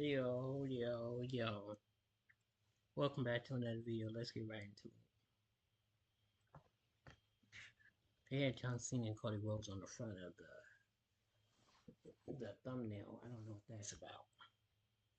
Yo. Welcome back to another video. Let's get right into it. They had John Cena and Cody Rhodes on the front of the thumbnail. I don't know what that's about.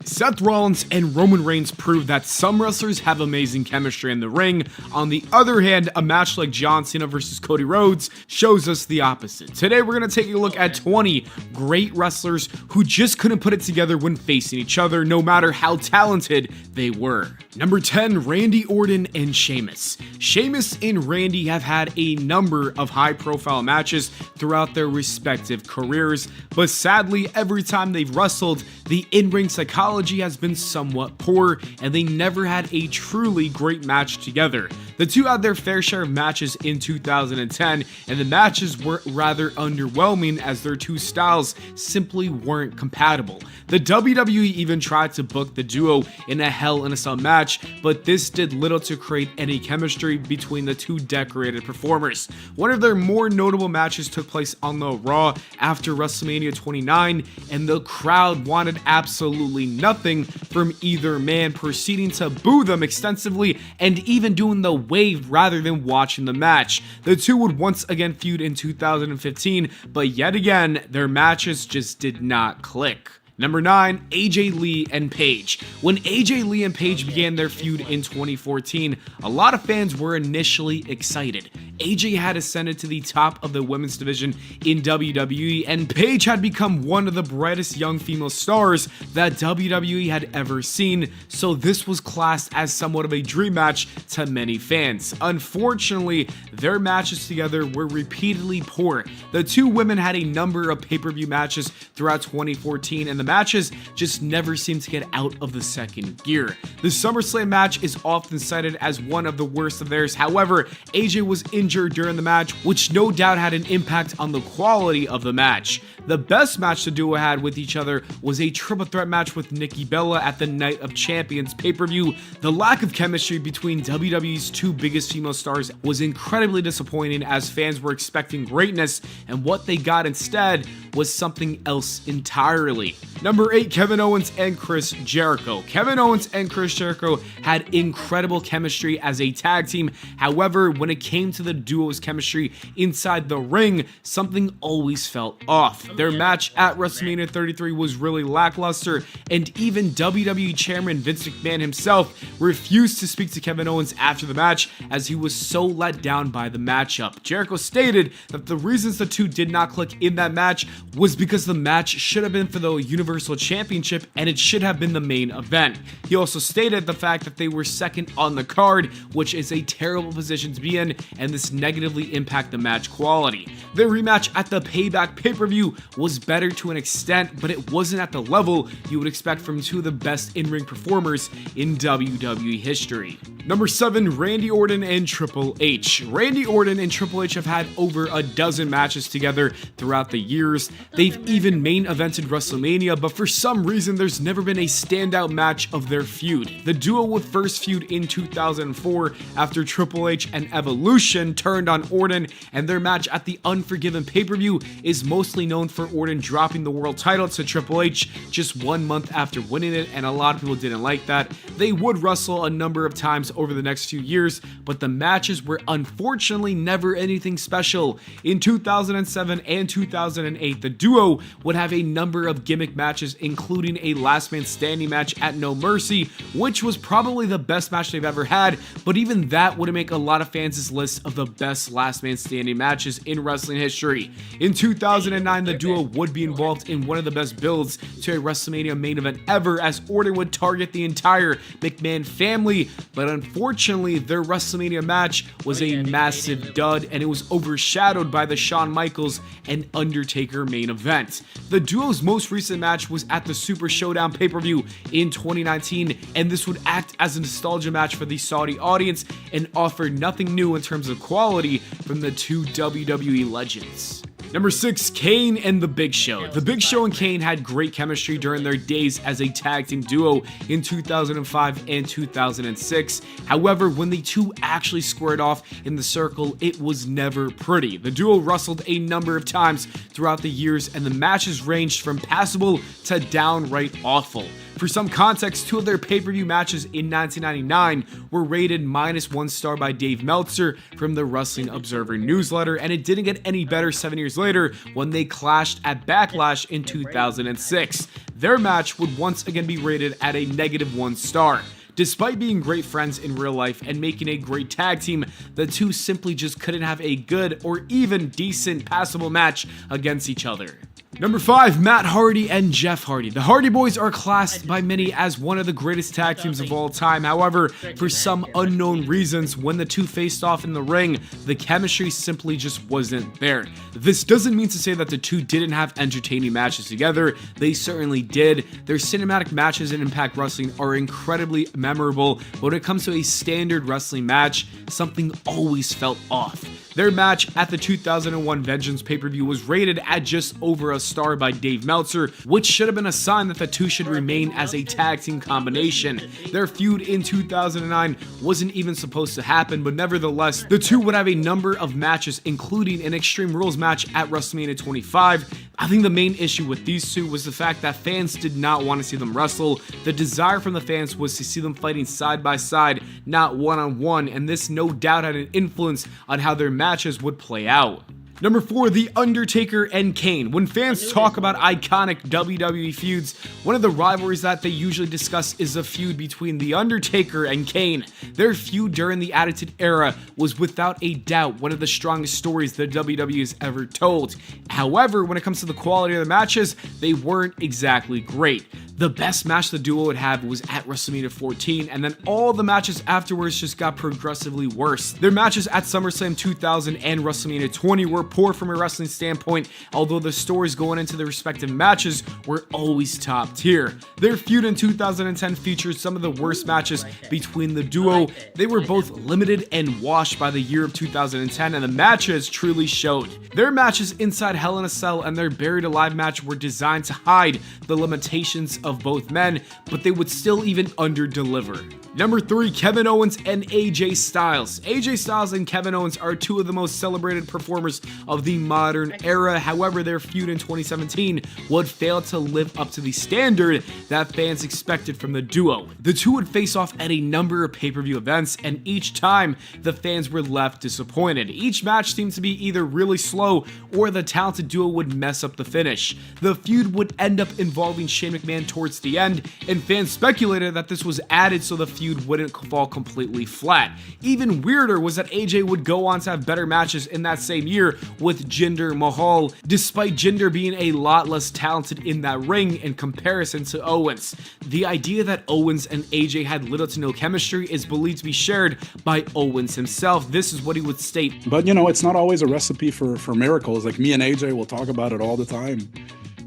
Seth Rollins and Roman Reigns prove that some wrestlers have amazing chemistry in the ring. On the other hand, a match like John Cena versus Cody Rhodes shows us the opposite. Today we're going to take a look at 20 great wrestlers who just couldn't put it together when facing each other, no matter how talented they were. Number 10, Randy Orton and Sheamus. Sheamus and Randy have had a number of high-profile matches throughout their respective careers, but sadly, every time they've wrestled, the in-ring psychology has been somewhat poor, and they never had a truly great match together. The two had their fair share of matches in 2010, and the matches were rather underwhelming as their two styles simply weren't compatible. The WWE even tried to book the duo in a Hell in a Cell match, but this did little to create any chemistry between the two decorated performers. One of their more notable matches took place on the Raw after WrestleMania 29, and the crowd wanted absolutely nothing from either man, proceeding to boo them extensively and even doing the wave rather than watching the match. The two would once again feud in 2015, but yet again, their matches just did not click. Number 9, AJ Lee and Paige. When AJ Lee and Paige began their feud in 2014, a lot of fans were initially excited. AJ had ascended to the top of the women's division in WWE, and Paige had become one of the brightest young female stars that WWE had ever seen, so this was classed as somewhat of a dream match to many fans. Unfortunately, their matches together were repeatedly poor. The two women had a number of pay-per-view matches throughout 2014, and the matches just never seemed to get out of the second gear. The SummerSlam match is often cited as one of the worst of theirs. However, AJ was injured during the match, which no doubt had an impact on the quality of the match. The best match the duo had with each other was a triple threat match with Nikki Bella at the Night of Champions pay-per-view. The lack of chemistry between WWE's two biggest female stars was incredibly disappointing, as fans were expecting greatness, and what they got instead was something else entirely. Number 8, Kevin Owens and Chris Jericho. Kevin Owens and Chris Jericho had incredible chemistry as a tag team. However, when it came to the duo's chemistry inside the ring, something always felt off. Their match at WrestleMania 33 was really lackluster, and even WWE Chairman Vince McMahon himself refused to speak to Kevin Owens after the match, as he was so let down by the matchup. Jericho stated that the reasons the two did not click in that match was because the match should have been for the Universal Championship, and it should have been the main event. He also stated the fact that they were second on the card, which is a terrible position to be in, and this negatively impacted the match quality. Their rematch at the Payback pay-per-view was better to an extent, but it wasn't at the level you would expect from two of the best in-ring performers in WWE history. Number 7, Randy Orton and Triple H. Randy Orton and Triple H have had over a dozen matches together throughout the years. They've even main evented WrestleMania, but for some reason there's never been a standout match of their feud. The duo would first feud in 2004 after Triple H and Evolution turned on Orton, and their match at the Unforgiven pay-per-view is mostly known for Orton dropping the world title to Triple H just 1 month after winning it, and a lot of people didn't like that. They would wrestle a number of times over the next few years, but the matches were unfortunately never anything special. In 2007 and 2008, the duo would have a number of gimmick matches, including a last man standing match at No Mercy, which was probably the best match they've ever had, but even that wouldn't make a lot of fans' list of the best last man standing matches in wrestling history. In 2009, the duo would be involved in one of the best builds to a WrestleMania main event ever, as Orton would target the entire McMahon family, but unfortunately their WrestleMania match was a massive dud, and it was overshadowed by the Shawn Michaels and Undertaker main event. The duo's most recent match was at the Super Showdown pay-per-view in 2019, and this would act as a nostalgia match for the Saudi audience and offer nothing new in terms of quality from the two WWE legends. Number 6, Kane and The Big Show. The Big Show and Kane had great chemistry during their days as a tag team duo in 2005 and 2006. However, when the two actually squared off in the circle, it was never pretty. The duo wrestled a number of times throughout the years, and the matches ranged from passable to downright awful. For some context, 2 of their pay-per-view matches in 1999 were rated -1 star by Dave Meltzer from the Wrestling Observer newsletter, and it didn't get any better 7 years later when they clashed at Backlash in 2006. Their match would once again be rated at a -1 star. Despite being great friends in real life and making a great tag team, the two simply just couldn't have a good or even decent passable match against each other. Number 5, Matt Hardy and Jeff Hardy. The Hardy Boys are classed by many as one of the greatest tag teams of all time. However, for some unknown reasons, when the two faced off in the ring, the chemistry simply just wasn't there. This doesn't mean to say that the two didn't have entertaining matches together. They certainly did. Their cinematic matches in Impact Wrestling are incredibly memorable, but when it comes to a standard wrestling match, something always felt off. Their match at the 2001 Vengeance pay-per-view was rated at just over a star by Dave Meltzer, which should have been a sign that the two should remain as a tag team combination. Their feud in 2009 wasn't even supposed to happen, but nevertheless, the two would have a number of matches, including an Extreme Rules match at WrestleMania 25. I think the main issue with these two was the fact that fans did not want to see them wrestle. The desire from the fans was to see them fighting side by side, not one-on-one, and this no doubt had an influence on how their matches would play out. Number 4, The Undertaker and Kane. When fans talk about iconic WWE feuds, one of the rivalries that they usually discuss is a feud between The Undertaker and Kane. Their feud during the Attitude Era was without a doubt one of the strongest stories the WWE has ever told. However, when it comes to the quality of the matches, they weren't exactly great. The best match the duo would have was at WrestleMania 14, and then all the matches afterwards just got progressively worse. Their matches at SummerSlam 2000 and WrestleMania 20 were poor from a wrestling standpoint, although the stories going into the respective matches were always top tier. Their feud in 2010 featured some of the worst matches between the duo. They were both limited and washed by the year of 2010, and the matches truly showed. Their matches inside Hell in a Cell and their Buried Alive match were designed to hide the limitations of both men, but they would still even under-deliver. Number 3, Kevin Owens and AJ Styles. AJ Styles and Kevin Owens are two of the most celebrated performers of the modern era. However, their feud in 2017 would fail to live up to the standard that fans expected from the duo. The two would face off at a number of pay-per-view events, and each time the fans were left disappointed. Each match seemed to be either really slow or the talented duo would mess up the finish. The feud would end up involving Shane McMahon towards the end, and fans speculated that this was added so the feud wouldn't fall completely flat. Even weirder was that AJ would go on to have better matches in that same year with Jinder Mahal, despite Jinder being a lot less talented in that ring in comparison to Owens. The idea that Owens and AJ had little to no chemistry is believed to be shared by Owens himself. This is what he would state. But you know, it's not always a recipe for miracles. Like me and AJ will talk about it all the time.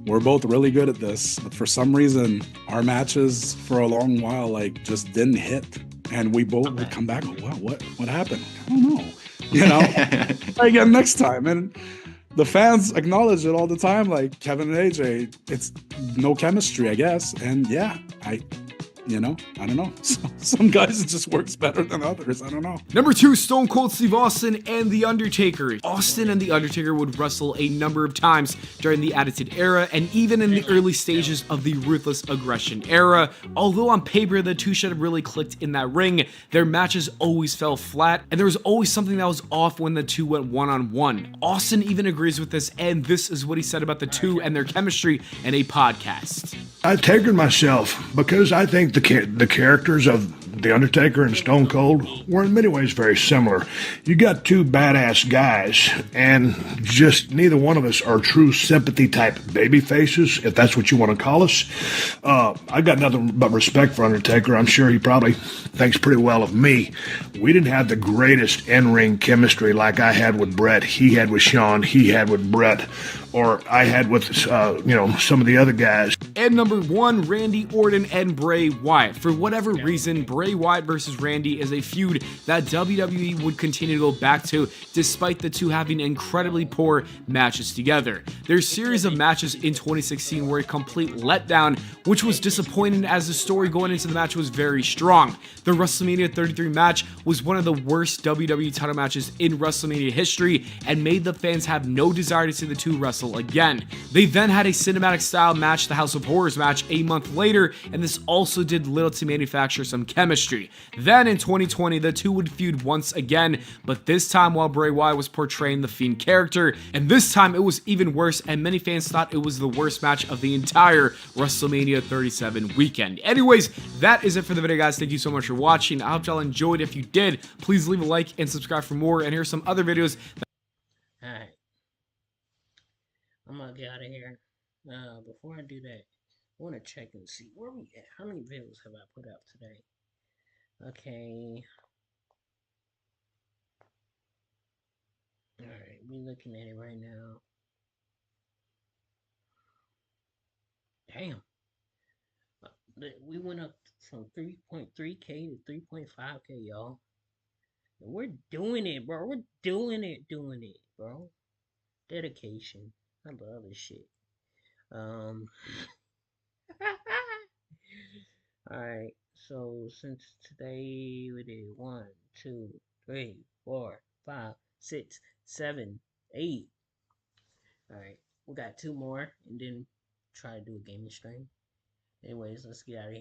We're both really good at this, but for some reason, our matches for a long while like just didn't hit, and we both would come back. Well, what happened? I don't know. You know, again next time, and the fans acknowledge it all the time. Like Kevin and AJ, it's no chemistry, I guess, and yeah, I don't know. Some guys it just works better than others. I don't know. Number 2, Stone Cold Steve Austin and The Undertaker. Austin and The Undertaker would wrestle a number of times during the Attitude Era and even in the early stages of the Ruthless Aggression Era. Although on paper the two should have really clicked in that ring, their matches always fell flat, and there was always something that was off when the two went one-on-one. Austin even agrees with this, and this is what he said about the two and their chemistry in a podcast. I taken myself because I think the characters of The Undertaker and Stone Cold were in many ways very similar. You got two badass guys, and just neither one of us are true sympathy type baby faces, if that's what you want to call us. I got nothing but respect for Undertaker. I'm sure he probably thinks pretty well of me. We didn't have the greatest in-ring chemistry like I had with Bret, he had with Shawn, he had with Bret, or I had with, some of the other guys. And number 1, Randy Orton and Bray Wyatt. For whatever reason, Bray Wyatt versus Randy is a feud that WWE would continue to go back to, despite the two having incredibly poor matches together. Their series of matches in 2016 were a complete letdown, which was disappointing as the story going into the match was very strong. The WrestleMania 33 match was one of the worst WWE title matches in WrestleMania history and made the fans have no desire to see the two wrestle again. They then had a cinematic style match, the House of Horrors match a month later, and this also did little to manufacture some chemistry. Then in 2020, the two would feud once again, but this time while Bray Wyatt was portraying the Fiend character, and this time it was even worse, and many fans thought it was the worst match of the entire WrestleMania 37 weekend. Anyways, that is it for the video, guys. Thank you so much for watching. I hope y'all enjoyed. If you did, please leave a like and subscribe for more, and here's some other videos. Alright. I'm gonna get out of here. Before I do that, I want to check and see where we at. How many videos have I put out today? Okay. Alright, we're looking at it right now. Damn. We went up from 3.3K to 3.5K, y'all. And we're doing it, bro. We're doing it, bro. Dedication. I love this shit. Alright, so since today we did 1, 2, 3, 4, 5, 6, 7, 8. Alright, we got 2 more and then try to do a gaming stream. Anyways, let's get out of here.